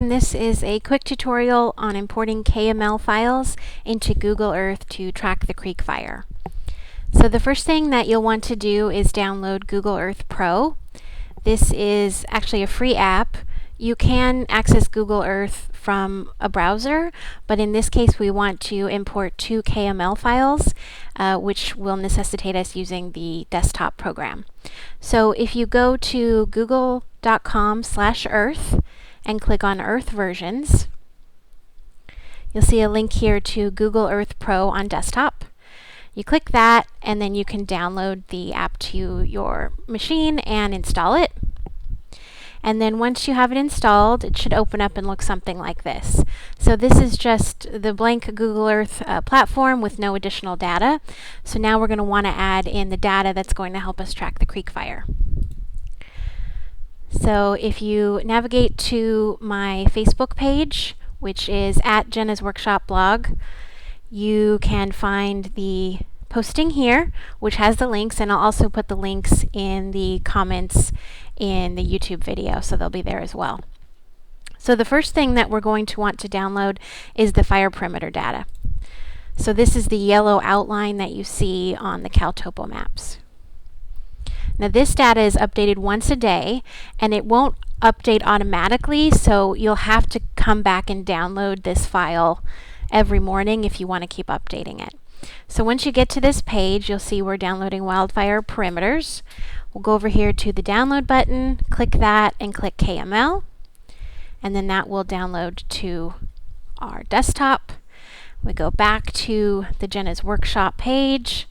This is a quick tutorial on importing KML files into Google Earth to track the creek fire. So the first thing that you'll want to do is download Google Earth Pro. This is actually a free app. You can access Google Earth from a browser, but in this case we want to import 2 KML files, which will necessitate us using the desktop program. So if you go to google.com/earth and click on Earth Versions, you'll see a link here to Google Earth Pro on desktop. You click that and then you can download the app to your machine and install it. And then once you have it installed, it should open up and look something like this. So this is just the blank Google Earth platform with no additional data. So now we're going to want to add in the data that's going to help us track the creek fire. So if you navigate to my Facebook page, which is at Jenna's Workshop blog, you can find the posting here, which has the links, and I'll also put the links in the comments in the YouTube video, so they'll be there as well. So the first thing that we're going to want to download is the fire perimeter data. So this is the yellow outline that you see on the CalTopo maps. Now this data is updated once a day, and it won't update automatically, so you'll have to come back and download this file every morning if you want to keep updating it. So once you get to this page, you'll see we're downloading wildfire perimeters. We'll go over here to the download button, click that, and click KML, and then that will download to our desktop. We go back to the Jenna's Workshop page.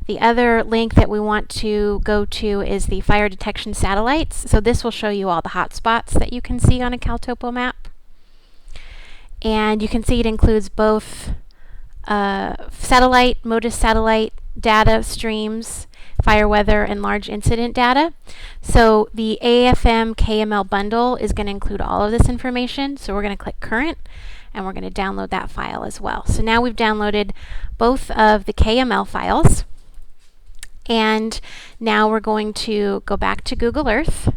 The other link that we want to go to is the fire detection satellites. So this will show you all the hot spots that you can see on a CalTopo map. And you can see it includes both satellite, MODIS satellite data streams, fire weather, and large incident data. So the AFM KML bundle is going to include all of this information. So we're going to click current, and we're going to download that file as well. So now we've downloaded both of the KML files. And now we're going to go back to Google Earth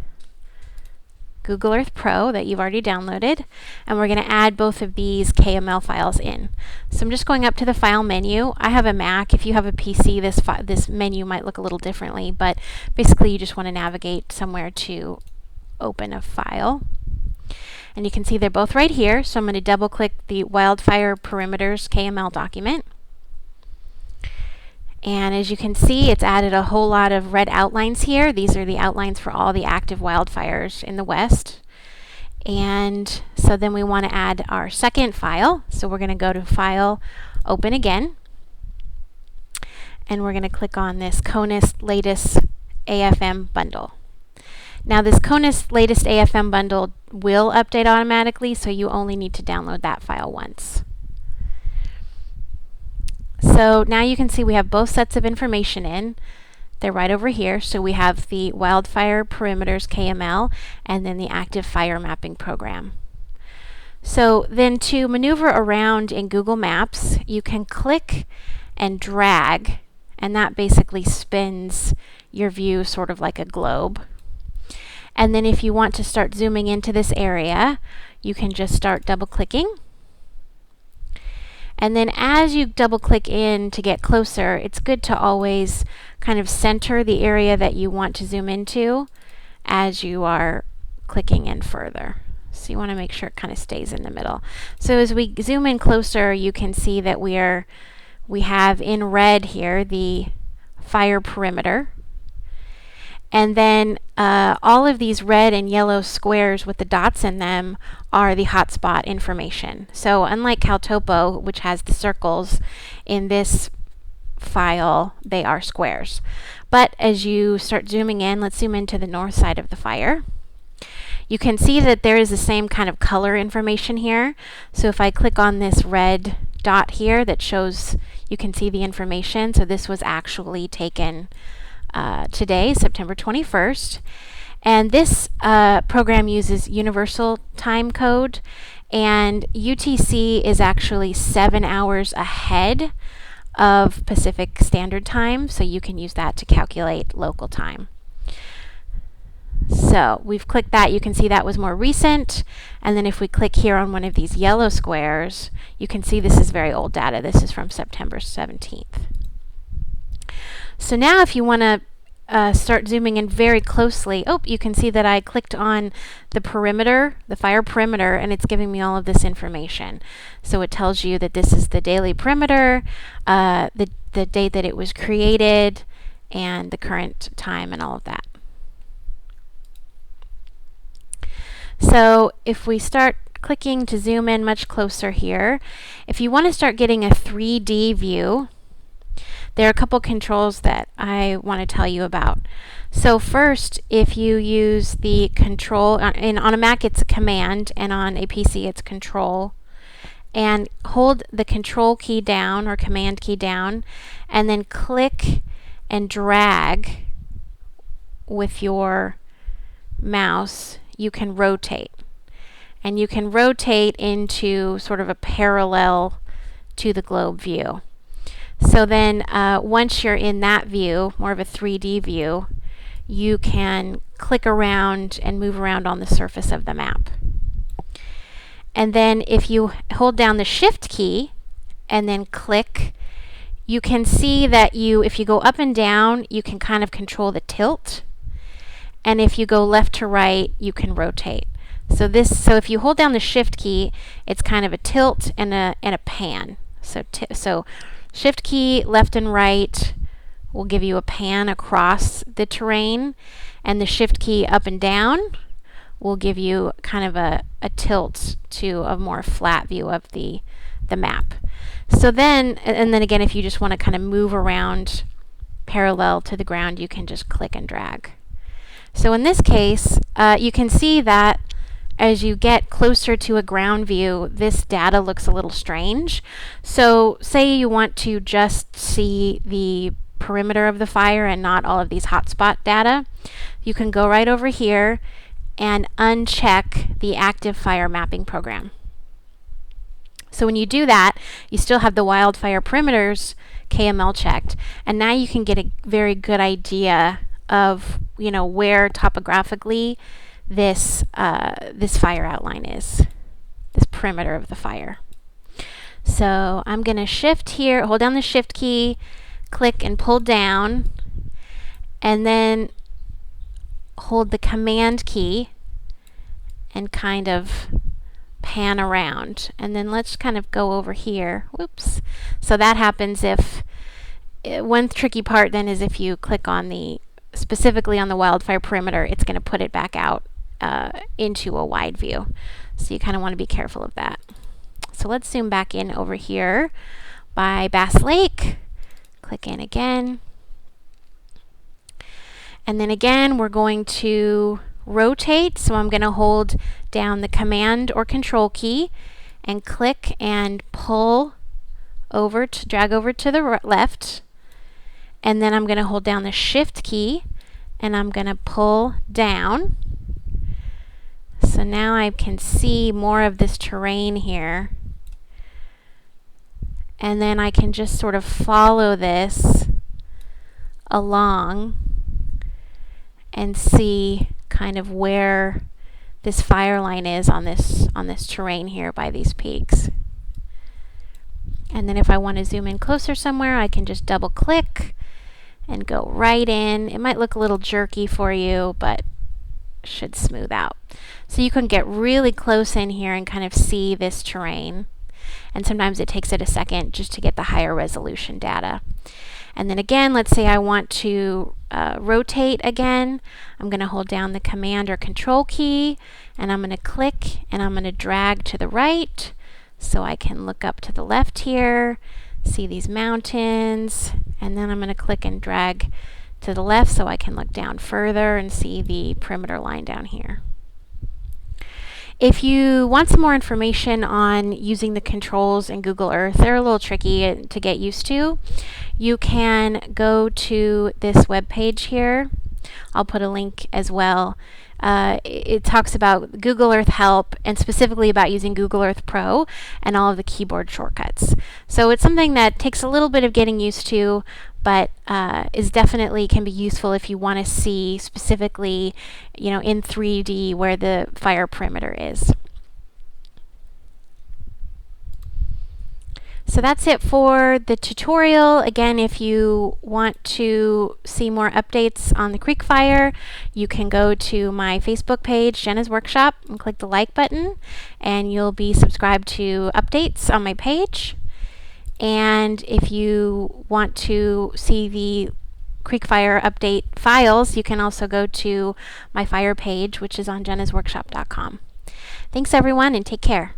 Pro that you've already downloaded, and we're going to add both of these KML files in. So I'm just going up to the File menu. I have a Mac. If you have a PC, this menu might look a little differently, but basically you just want to navigate somewhere to open a file. And you can see they're both right here, so I'm going to double-click the Wildfire Perimeters KML document. And as you can see, it's added a whole lot of red outlines here. These are the outlines for all the active wildfires in the West. And so then we want to add our second file. So we're going to go to File, Open Again. And we're going to click on this CONUS Latest AFM Bundle. Now this CONUS Latest AFM Bundle will update automatically, so you only need to download that file once. So now you can see we have both sets of information in. They're right over here. So we have the Wildfire Perimeters KML and then the Active Fire Mapping Program. So then to maneuver around in Google Maps, you can click and drag, and that basically spins your view sort of like a globe. And then if you want to start zooming into this area, you can just start double-clicking. And then as you double click in to get closer, it's good to always kind of center the area that you want to zoom into as you are clicking in further. So you want to make sure it kind of stays in the middle. So as we zoom in closer, you can see that we have in red here the fire perimeter. And then all of these red and yellow squares with the dots in them are the hotspot information. So unlike CalTopo, which has the circles, in this file they are squares. But as you start zooming in, let's zoom into the north side of the fire. You can see that there is the same kind of color information here. So if I click on this red dot here that shows, you can see the information. So this was actually taken today, September 21st. And this program uses Universal Time Code, and UTC is actually 7 hours ahead of Pacific Standard Time, so you can use that to calculate local time. So we've clicked that. You can see that was more recent. And then if we click here on one of these yellow squares, you can see this is very old data. This is from September 17th. So now if you want to start zooming in very closely, you can see that I clicked on the perimeter, the fire perimeter, and it's giving me all of this information. So it tells you that this is the daily perimeter, the date that it was created, and the current time and all of that. So if we start clicking to zoom in much closer here, if you want to start getting a 3D view, there are a couple controls that I want to tell you about. So first, if you use the control, on a Mac it's a command, and on a PC it's control, and hold the control key down or command key down, and then click and drag with your mouse, you can rotate. And you can rotate into sort of a parallel to the globe view. So then once you're in that view, more of a 3D view, you can click around and move around on the surface of the map. And then if you hold down the Shift key and then click, you can see that if you go up and down, you can kind of control the tilt. And if you go left to right, you can rotate. So if you hold down the Shift key, it's kind of a tilt and a pan. So Shift key left and right will give you a pan across the terrain, and the Shift key up and down will give you kind of a tilt to a more flat view of the map. So then, and then again, if you just want to kind of move around parallel to the ground, you can just click and drag. So in this case, you can see that as you get closer to a ground view, this data looks a little strange. So say you want to just see the perimeter of the fire and not all of these hotspot data, you can go right over here and uncheck the active fire mapping program. So when you do that, you still have the wildfire perimeters KML checked, and now you can get a very good idea of where topographically this fire outline is, this perimeter of the fire. So I'm going to shift here, hold down the Shift key, click and pull down, and then hold the command key and kind of pan around. And then let's kind of go over here. Whoops. So that happens one tricky part then is if you click on specifically on the wildfire perimeter, it's going to put it back out into a wide view. So you kind of want to be careful of that. So let's zoom back in over here by Bass Lake. Click in again. And then again, we're going to rotate. So I'm going to hold down the command or control key and click and pull over to drag over to the left. And then I'm going to hold down the Shift key and I'm going to pull down. So now I can see more of this terrain here. And then I can just sort of follow this along and see kind of where this fire line is on this terrain here by these peaks. And then if I want to zoom in closer somewhere, I can just double click and go right in. It might look a little jerky for you, but should smooth out. So you can get really close in here and kind of see this terrain. And sometimes it takes it a second just to get the higher resolution data. And then again, let's say I want to rotate again. I'm going to hold down the command or control key, and I'm going to click and I'm going to drag to the right so I can look up to the left here, see these mountains, and then I'm going to click and drag to the left so I can look down further and see the perimeter line down here. If you want some more information on using the controls in Google Earth, they're a little tricky to get used to. You can go to this web page here. I'll put a link as well. It talks about Google Earth help and specifically about using Google Earth Pro and all of the keyboard shortcuts. So it's something that takes a little bit of getting used to, but is definitely can be useful if you want to see specifically, in 3D where the fire perimeter is. So that's it for the tutorial. Again, if you want to see more updates on the creek fire, you can go to my Facebook page, Jenna's Workshop, and click the like button, and you'll be subscribed to updates on my page. And if you want to see the creek fire update files, you can also go to my fire page, which is on jennasworkshop.com. Thanks everyone, and take care.